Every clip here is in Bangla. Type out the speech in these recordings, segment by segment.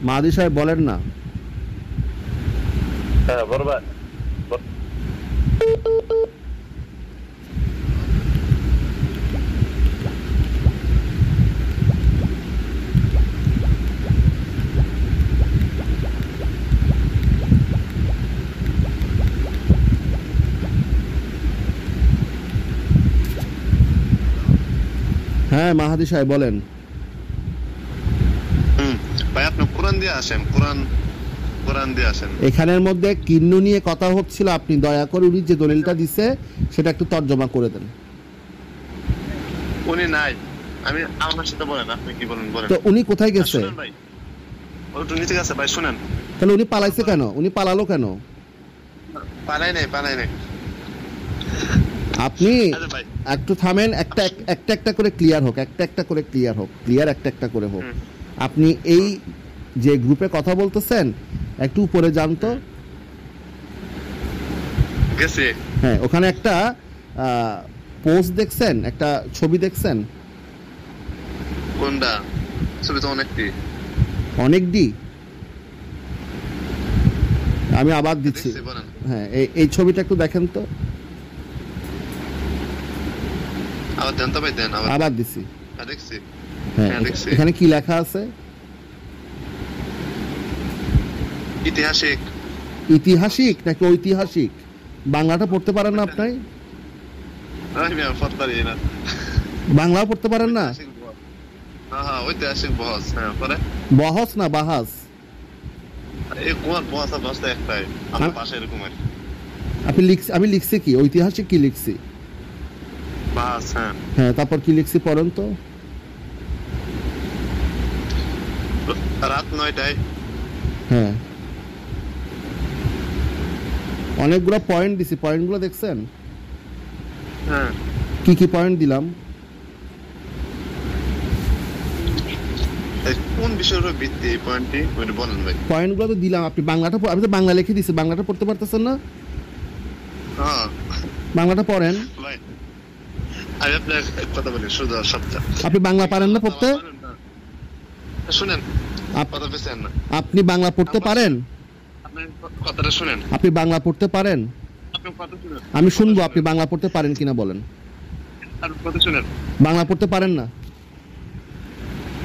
মাহাদি সাহেব বলেন না। হ্যাঁ বড় ভাই, হ্যাঁ মাহাদি সাহেব বলেন। ভাই আপনি কোরআন দিয়ে আসেন, কোরআন দিয়ে আসেন। এখানের মধ্যে কিন্নু নিয়ে কথা হচ্ছিল, আপনি দয়া করে উনি যে দলিলটা দিছে সেটা একটু তর্জমা করে দেন। উনি নাই, আমি আমার সাথে বলেন, আপনি কি বলেন বলেন। তো উনি কোথায় গেছে? শুনেন ভাই, ওটা নিচে গেছে ভাই, শুনেন। তাহলে উনি পালাইছে কেন? উনি পালালো কেন? পালাই নাই। আপনি আরে ভাই একটু থামেন, একটা করে ক্লিয়ার হোক, ক্লিয়ার একটা করে হোক। আপনি এই যে গ্রুপে কথা বলতেছেন একটু উপরে যান তো। গেছে। হ্যাঁ, ওখানে একটা পোস্ট দেখছেন, একটা ছবি দেখছেন? কোনটা? ছবি তো অনেক ডি। আমি আবার দিচ্ছি। দেখছি, বলেন। হ্যাঁ, এই ছবিটা একটু দেখেন তো। আবার দেন তো ভাই, দেন আবার দিছি। দেখছি। হ্যাঁ, হ্যাঁ, দেখছি। এখানে কি লেখা আছে? ইতিহাসিক নাকি ঐতিহাসিক? বাংলাটা পড়তে পারেন না আপনি? আমি পড়তারি না। বাংলাও পড়তে পারেন না? হ্যাঁ, ঐতিহাসিক বহস। হ্যাঁ, পরে বহস না বাহাস? এই কোন বহস আর বহস একটাই, আমার পাশে এরকম আর কি। আমি লিখছি কি? ঐতিহাসিক কি লিখছি? বাস। হ্যাঁ হ্যাঁ, তারপর কি লিখছি পড়েন তো। রাত 9টায়। হ্যাঁ, অনেকগুলো পয়েন্ট দিছি, পয়েন্টগুলো দেখছেন? হ্যাঁ, কি পয়েন্ট দিলাম? কোন বিষয়ের উপর ভিত্তি এই পয়েন্টটি ওইটা বলেন ভাই। পয়েন্টগুলো তো দিলাম। আপনি বাংলাটা আমি তো বাংলা লিখে দিছি, বাংলাটা পড়তে পারতেছেন না? হ্যাঁ বাংলাটা পড়েন। ভাই, আমি আপনার কথা বলি শুধু সবটা। আপনি বাংলা পারেন না পড়তে? শুনেন, আপ- কথা পেছেন না। আপনি বাংলা পড়তে পারেন? আপনার কথাটা শুনেন। আপনি বাংলা পড়তে পারেন? আপনার কথা শুনেন। আমি শুনবো আপনি বাংলা পড়তে পারেন কিনা বলেন। আপনার কথা শুনেন। বাংলা পড়তে পারেন না?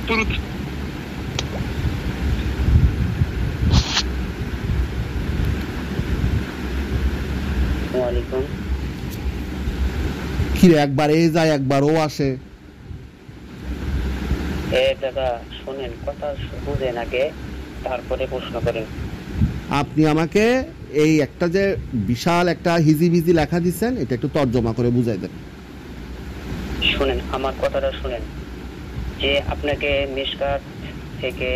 তুরুত। ওয়ালাইকুম। কি রে, একবার এ যায় একবার ও আসে। দাদা শুনেন, কথা বুঝেন আগে, তারপরে প্রশ্ন করেন। আপনি আমাকে এই একটা যে বিশাল একটা হিজিবিজি লেখা দিচ্ছেন, এটা একটু তর্জমা করে বুঝাই দেন। শুনেন, আমার কথাটা শুনেন। যে আপনাকে মিশকাত থেকে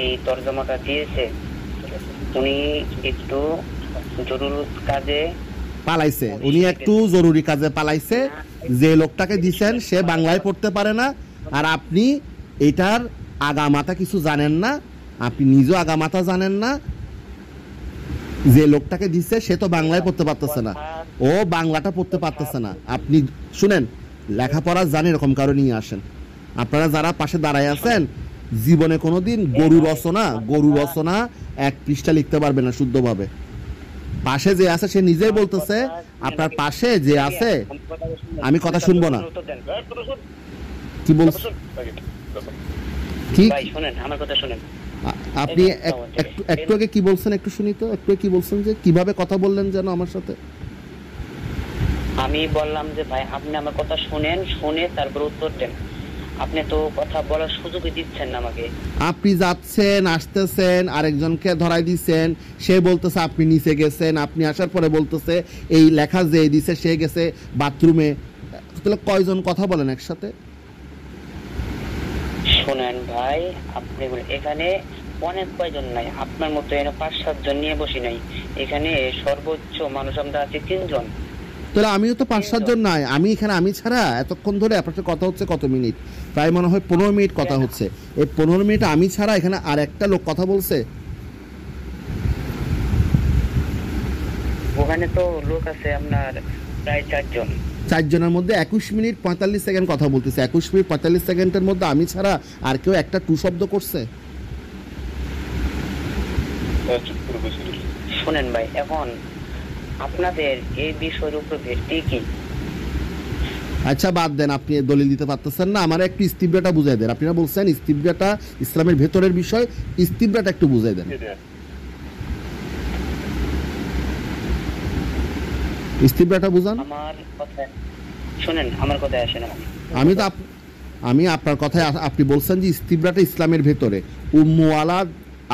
এই তর্জমাটা দিয়েছে, উনি একটু জরুরি কাজে পালাইছে, উনি একটু জরুরি কাজে পালাইছে। যে লোকটাকে দিচ্ছেন সে বাংলায় পড়তে পারে না, আর আপনি এটার আগামাথা কিছু জানেন না, আপনি নিজেও আগামাথা জানেন না। যে লোকটাকে দিচ্ছে সে তো বাংলায় পড়তে পারতেছে না, ও বাংলাটা পড়তে পারতেছে না। আপনি শুনেন, লেখাপড়া জানেন, এরকম কারো নিয়ে আসেন। আপনারা যারা পাশে দাঁড়ায় আছেন, জীবনে কোনোদিন গরু রচনা 1 পৃষ্ঠা লিখতে পারবে না শুদ্ধভাবে। পাশে যে আছে সে নিজেই বলতেছে, আপনার পাশে যে আছে, আমি কথা শুনবো না। কি বলছেন? ঠিক, ভাই শুনেন, আমার কথা শুনেন। আপনি একটু আগে কি বলছেন একটু শুনি তো। একটু কি বলছেন যে কিভাবে কথা বললেন যেন আমার সাথে? আমি বললাম যে ভাই আপনি আমার কথা শুনেন, শুনে তারপর উত্তর দেন। আপনি তো কথা বলার সুযোগই দিচ্ছেন না আমাকে। আপনি যাচ্ছেন আসতেছেন, আরেকজনকে ধরাই দিচ্ছেন, সে বলতেছে আপনি নিচে গেছেন, আপনি আসার পরে বলতেছে এই লেখা যে দিছে সে গেছে বাথরুমে। তাহলে কয়জন কথা বলেন একসাথে? শোনেন ভাই, আপনি এখানে অনেক কয়জন নাই, আপনার মতো এখানে 5-7 জন নিয়ে বসি নাই। এখানে সর্বোচ্চ মানুষ আমরা আছি 3 জন। তাহলে আমিও তো 5-7 জন নাই। আমি ছাড়া এতক্ষণ ধরে আপনার সাথে কথা হচ্ছে কত মিনিট? প্রায় মনে হয় 15 মিনিট কথা হচ্ছে। এই 15 মিনিট আমি ছাড়া এখানে আর একটা লোক কথা বলছে? ওখানে তো লোক আছে আপনার প্রায় 4 জন। 4 জনের মধ্যে 21 মিনিট 45 সেকেন্ড কথা বলতেছে। 21 মিনিট 45 সেকেন্ডের মধ্যে আমি ছাড়া আর কেউ একটা টু শব্দ করছে? শুনেন ভাই, এখন আপনাদের এই বিষয়ের উপর ভিত্তি কি? আচ্ছা বাদ দেন, আপনি দলিল দিতে পারতেছেন না, আমার একটু ইস্তিবরাটা বুঝাই দেন। আপনারা বলছেন ইস্তিবরাটা ইসলামের ভেতরের বিষয়, ইস্তিবরাটা একটু বুঝাই দেন। ইস্তিবরাটা বুঝান। আমার কথা শুনেন, আমার কথায় আসেন। আমি আপনার কথায় আপনি বলছেন যে ইস্তিবরাটা ইসলামের ভেতরে, উম্মুয়ালাদ,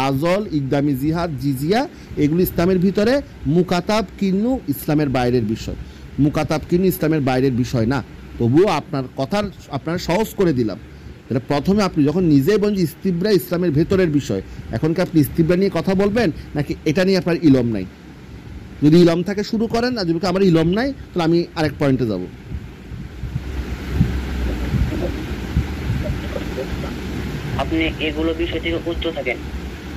আজল, ইকদামি জিহাদ, জিজিয়া এগুলো ইসলামের ভিতরে, মুকাতাব কিন্নু ইসলামের বাইরের বিষয়। মুকাতাব কিন্নু ইসলামের বাইরের বিষয় না, তবুও আপনার কথার আপনারা সহজ করে দিলাম। তাহলে প্রথমে আপনি যখন নিজেই বলেন যে ইস্তিবরা ইসলামের ভেতরের বিষয়, এখন কি আপনি ইস্তিবরা নিয়ে কথা বলবেন নাকি এটা নিয়ে আপনার ইলম নাই? যদি ইলম থাকে শুরু করেন, আর যদি আমার ইলম নাই তাহলে আমি আরেক পয়েন্টে যাব। আপনি এগুলো বিষয় থেকে উচ্চ থাকেন।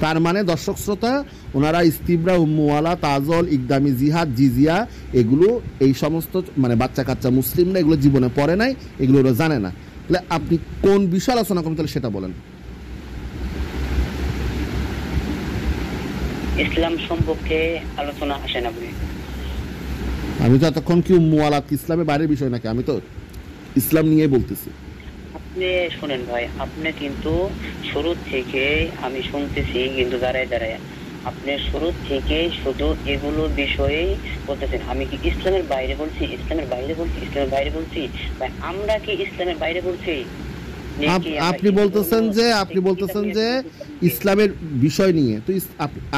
তার মানে দর্শক শ্রোতা, ওনারা ইস্তিবরা, উম্মুয়ালা, তাজল, ইকদামি জিহাদ, জিজিয়া এগুলো এই সমস্ত মানে বাচ্চা কাচ্চা মুসলিমরা এগুলো জীবনে পড়ে নাই, এগুলো ওরা জানে না। তাহলে আপনি কোন বিষয় আলোচনা করেন তাহলে সেটা বলেন। ইসলাম সম্পর্কে আলোচনা আসেন আপনি। আমি তো এতক্ষণ কি উম্মুয়ালাত ইসলামের বাইরের বিষয় নাকি? আমি তো ইসলাম নিয়ে বলতেছি। আপনি শুনেন ভাই, আপনি কিন্তু শুরু থেকে আমি শুনতেছি কিন্তু দাঁড়ায় দাঁড়ায় আপনি শুরু থেকে শুধু এগুলো বিষয়েই বলতেছেন। আমি কি ইসলামের বাইরে বলছি? ইসলামের বাইরে বলছি? ইসলামের বাইরে বলছি? ভাই আমরা কি ইসলামের বাইরে বলছি? আপনি বলতেছেন যে ইসলামের বিষয় নিয়ে, তো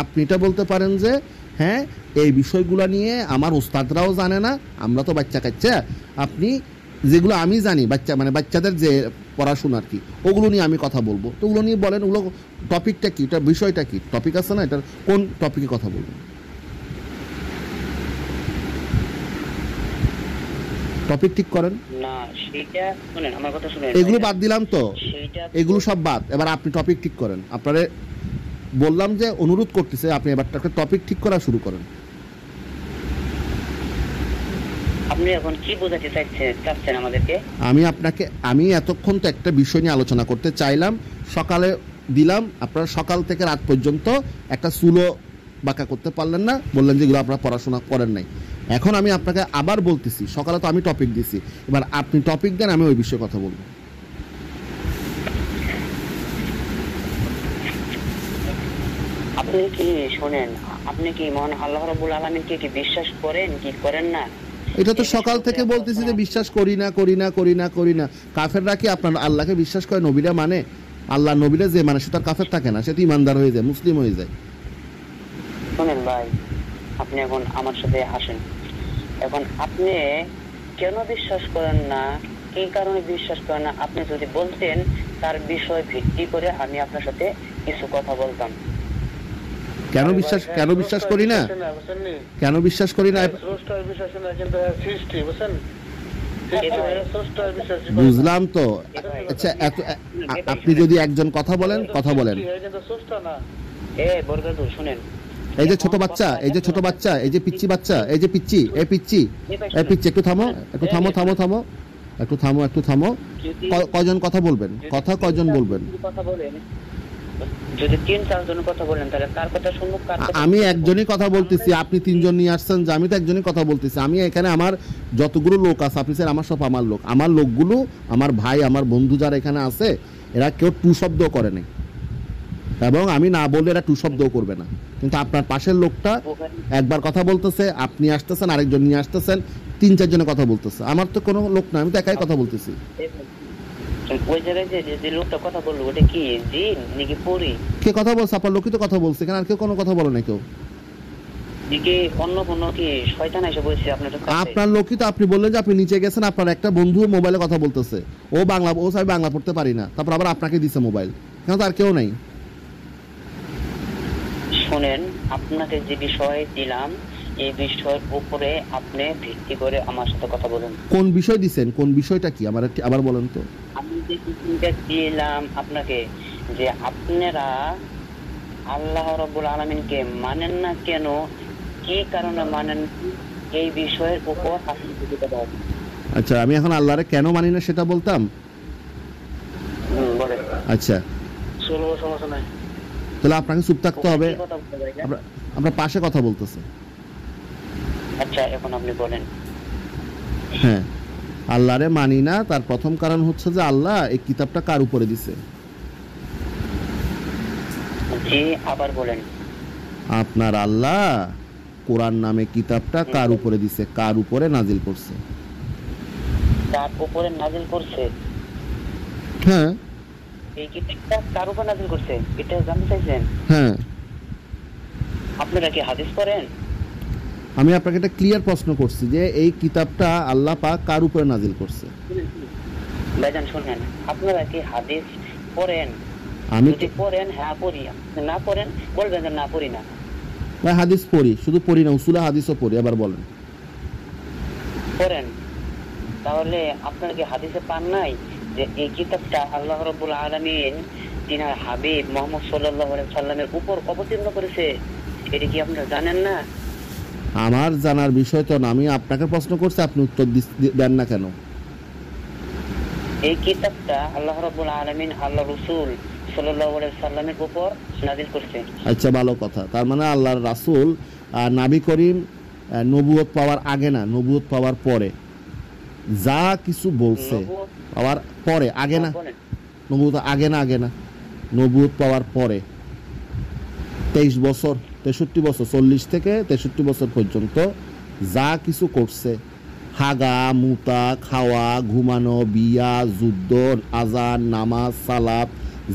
আপনি এটা বলতে পারেন যে হ্যাঁ এই বিষয়গুলো নিয়ে আমার ওস্তাদরাও জানে না, আমরা তো বাচ্চা কাচ্চা, আপনি যেগুলো আমি জানি বাচ্চা মানে বাচ্চাদের যে পড়াশোনা আর কি, ওগুলো নিয়ে আমি কথা বলবো। তো ওগুলো নিয়ে বলেন, ওগুলো টপিকটা কি, এটা বিষয়টা কি, টপিক আছে না, এটার কোন টপিকে কথা বলবেন? টপিক ঠিক করেন না। সেটা শুনেন, আমার কথা শুনেন। এগুলো বাদ দিলাম তো, এগুলো সব বাদ, এবার আপনি টপিক ঠিক করেন। আপনারে বললাম যে অনুরোধ করতেছে আপনি এবার একটা টপিক ঠিক করা শুরু করেন। আপনি এখন কি বোঝাতে চাচ্ছেন আমাদেরকে? আমি এতক্ষণ তো একটা বিষয় নিয়ে আলোচনা করতে চাইলাম, সকালে দিলাম, আপনারা সকাল থেকে রাত পর্যন্ত একটা চুলো বাঁকা করতে পারলেন না, বললেন যেগুলো আপনারা পড়াশোনা করেন নাই। এখন আমি আপনাকে আবার বলতেছি, সকালে তো আমি টপিক দিছি, এবার আপনি টপিক দেন, আমি ওই বিষয়ে কথা বলবো। আপনি কি শোনেন, আপনি কি মহান আল্লাহ রাব্বুল আলামিনকে কি বিশ্বাস করেন কি করেন না? এটা তো সকাল থেকে বলতেছি যে বিশ্বাস করি না করি না করি না করি না। কাফেররা কি আপনার আল্লাহকে বিশ্বাস করে? নবীরা মানে, আল্লাহ নবীরা যে মানে সে তার কাফের থাকে না, সে তো ইমানদার হয়ে যায়, মুসলিম হয়ে যায়। শোনেন ভাই, আপনি এখন আমার সাথে আসেন। এখন আপনি কেন বিশ্বাস করেন না, কি কারণে বিশ্বাস করেন না, আপনি যদি বলতেন তার বিষয় ভিত্তি করে আমি আপনার সাথে কিছু কথা বলতাম। কেন বিশ্বাস করি না, কেন বিশ্বাস করি না? বুঝলাম তো। আচ্ছা আপনি যদি একজন কথা বলেন শুনেন, এই যে ছোট বাচ্চা, এই যে পিচ্চি বাচ্চা, এই যে পিচ্চি, একটু থামো। কয়জন কথা বলবেন? কয়জন বলবেন? যদি 3-4 জন কথা বলেন তাহলে কার কথা শুনবো? আমি একজনই কথা বলতেছি, আপনি 3 জন নিয়ে আসছেন যে? আমি তো একজনই কথা বলতেছি। আমি এখানে আমার যতগুলো লোক আছে, আপনি স্যার আমার সব আমার লোক, আমার লোকগুলো, আমার ভাই, আমার বন্ধু যারা এখানে আছে, এরা কেউ টু শব্দ করে নাই, এবং আমি না বললে এরা টু শব্দও করবে না। কিন্তু আপনার পাশের লোকটা একবার কথা বলতেছে, আপনি আসতেছেন, আরেকজন নিয়ে আসতেছেন, 3-4 জনে কথা বলতেছে। আমার তো কোনো লোক না, আমি তো একাই কথা বলতেছি। ওই জায়গায় যে লোকটা কথা বললো ওটা কি জিন নাকি পরী? কে কথা বলছে? আপনার লোকই তো কথা বলছে, এখানে আর কেউ কোনো কথা বলে না। কেউ অন্য কোনো কি শয়তান এসে বলছে আপনার কাছে? আপনার লোকই তো, আপনি বললেন যে আপনি নিচে গেছেন, আপনার একটা বন্ধু মোবাইলে কথা বলতেছে, ও আমি বাংলা পড়তে পারি না, তারপর আবার আপনাকে দিছে মোবাইল, কেন? আর কেউ নাই। শুনেন, আপনাকে যে বিষয় দিলাম এই বিষয়ের উপরে আপনি ভিত্তি করে আমার সাথে কথা বলুন। কোন বিষয় দিছেন? কোন বিষয়টা কি আমার আবার বলেন তো। আমি যে বিষয়টা দিলাম আপনাকে, যে আপনারা আল্লাহ রাব্বুল আলামিনকে মানেন না কেন, কি কারণে মানেন, এই বিষয়ের উপর আপনি বুঝতে পারবেন। আচ্ছা আমি এখন আল্লাহরে কেন মানি না সেটা বলতাম। বলেন। আচ্ছা সমস্যা নাই। তো তাহলে আপনাকে চুপ থাকতে হবে। কি কথা বলতে ভাইজান? আমরা পাশে কথা বলতেছে। আচ্ছা এখন আপনি বলেন। হ্যাঁ, আল্লাহরে মানি না, তার প্রথম কারণ হচ্ছে যে আল্লাহ এই কিতাবটা কার উপরে দিছে। জি আবার বলেন। আপনার আল্লাহ কোরআন নামে কিতাবটা কার উপরে দিছে, কার উপরে নাজিল করছে। তার উপরে নাজিল করছে। হ্যাঁ এই কিতাবটা কার উপর নাজিল করছে এটা জানতে চাইছেন? হ্যাঁ, আপনারা কি হাদিস পড়েন? আমি আপনাকে একটা ক্লিয়ার প্রশ্ন করছি যে এই কিতাবটা আল্লাহ পাক কার উপরে নাজিল করছে। ভাইজান শুনেন, আপনারা কি হাদিস পড়েন? আমি যদি পড়েন হ্যাঁ পড়ি, না পড়েন বলবেন যে না পড়ি না। ভাই হাদিস পড়ি, শুধু পড়ি না, উসুলে হাদিসও পড়ি। আবার বলেন। পড়েন। তাহলে আপনারা কি হাদিসে পান নাই যে এই কিতাবটা আল্লাহ রাব্বুল আলামিন তিনার হাবিব মুহাম্মদ সাল্লাল্লাহু আলাইহি সাল্লামের উপর অবতীর্ণ করেছে? এটা কি আপনারা জানেন না? আমার জানার বিষয় তো না, আমি আপনাকে প্রশ্ন করছি, আপনি উত্তর দেন না কেন? এই কিতাবটা আল্লাহ রাব্বুল আলামিন আল্লাহ রাসূল সাল্লাল্লাহু আলাইহি সাল্লামের উপর নাযিল করছে। আচ্ছা, ভালো কথা। তার মানে আল্লাহর রাসূল নবী করিম নবুয়ত পাওয়ার আগে না, নবুয়ত পাওয়ার পরে যা কিছু বলছে, পাওয়ার পরে, আগে না। নবুয়ত আগে না, নবুয়ত পাওয়ার পরে 23 বছর 63 বছর 40 থেকে 63 বছর পর্যন্ত যা কিছু করছে, হাগা মুতা, খাওয়া, ঘুমানো, বিয়া, যুদ্ধ, আজান, নামাজ, সালাত,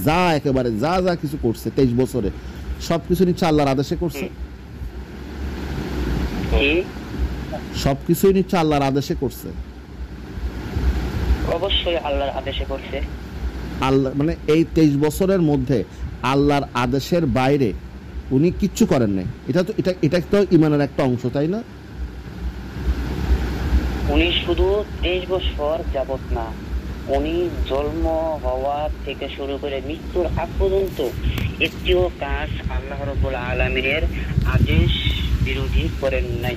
যা একেবারে যা যা কিছু করছে 23 বছরে, সব কিছু নিচ্ছে আল্লাহর আদেশে করছে। সব কিছুই নিচ্ছে আল্লাহর আদেশে করছে। অবশ্যই আল্লাহর আদেশে করছে। আল্লাহ মানে এই 23 বছরের মধ্যে আল্লাহর আদেশের বাইরে উনি কিচ্ছু করেন নাই। এটা তো ঈমানের একটা অংশ, তাই না? উনি শুধু 23 বছর যাবত না, উনি জন্ম হওয়া থেকে শুরু করে মৃত্যুর আগ পর্যন্ত একটিও কাজ আল্লাহ রাব্বুল আলামিনের আদেশ বিরোধী করেন নাই।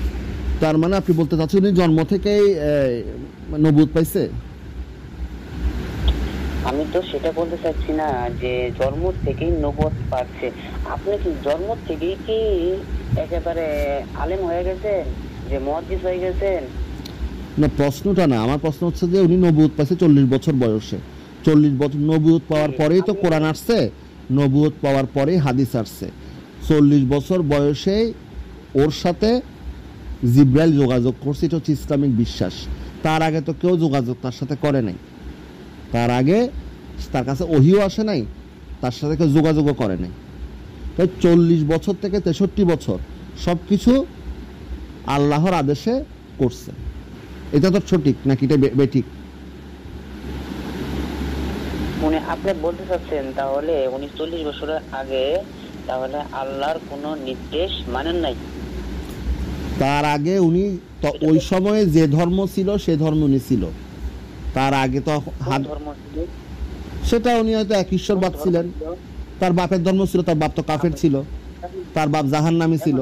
তার মানে আপনি বলতে চাচ্ছেন উনি জন্ম থেকেই নবুয়ত পাইছে? আমি তো সেটা বলতে চাচ্ছি না যে জন্ম থেকেই নবুয়ত পাচ্ছে। আপনি কি জন্ম থেকেই কি একেবারে আলেম হয়ে গেছেন, যে মুহাদ্দিস হয়ে গেছেন? না, প্রশ্নটা না, আমার প্রশ্ন হচ্ছে যে উনি নবুয়ত পাইছে 40 বছর বয়সে। 40 বছর নবুয়ত পাওয়ার পরেই তো কোরআন আসছে, নবুয়ত পাওয়ার পরেই হাদিস আসছে। 40 বছর বয়সে ওর সাথে জিব্রাইল যোগাযোগ করছে, এটা হচ্ছে ইসলামিক বিশ্বাস। তার আগে তো কেউ যোগাযোগ তার সাথে করে নাই। তার আগে তার কাছে ওহিও আসে নাই, তার সাথে কেউ যোগাযোগও করে নাই। তো 40 বছর থেকে 63 বছর সব কিছু আল্লাহর আদেশে করছে। এটা তো সঠিক নাকি এটা বেঠিক? উনি আপনি বলতে চাচ্ছেন তাহলে উনি 40 বছরের আগে তাহলে আল্লাহর কোনো নির্দেশ মানেন নাই? তার আগে উনি তো ওই সময়ে যে ধর্ম ছিল সে ধর্ম উনি ছিল। তার আগে তো ধর্ম ছিল সেটা উনি হয়তো এক ঈশ্বরবাদ ছিলেন। তার বাপের ধর্ম ছিল, তার বাপ তো কাফের ছিল, তার বাপ জাহান্নামী ছিল।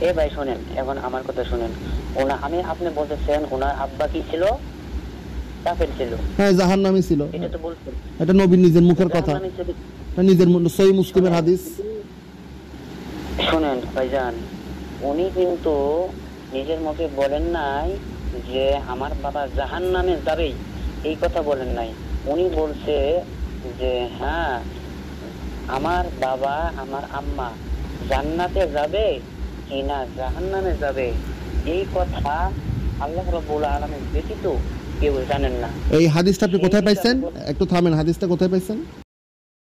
এ ভাই শোনেন, এখন আমার কথা শুনেন। আপনি বলতেছেন ওনার আব্বা কি ছিল? কাফের ছিল। হ্যাঁ, জাহান্নামী ছিল। এটা তো বলছেন, এটা নবীর নিজের মুখের কথা, নিজের সহিহ মুসলিমের হাদিস। শোনেন ভাইজান, উনি কিন্তু নিজের মুখে বলেন নাই যে আমার বাবা জাহান্নামে যাবে, এই কথা বলেন নাই। উনি বলছে যে হ্যাঁ আমার বাবা আমার আম্মা জান্নাতে যাবে কিনা জাহান্নামে যাবে, এই কথা আল্লাহ রাব্বুল আলামিন ব্যতীত কেউ জানেন না। এই হাদিসটা আপনি কোথায় পাইছেন? একটু থামেন, হাদিসটা কোথায় পাইছেন?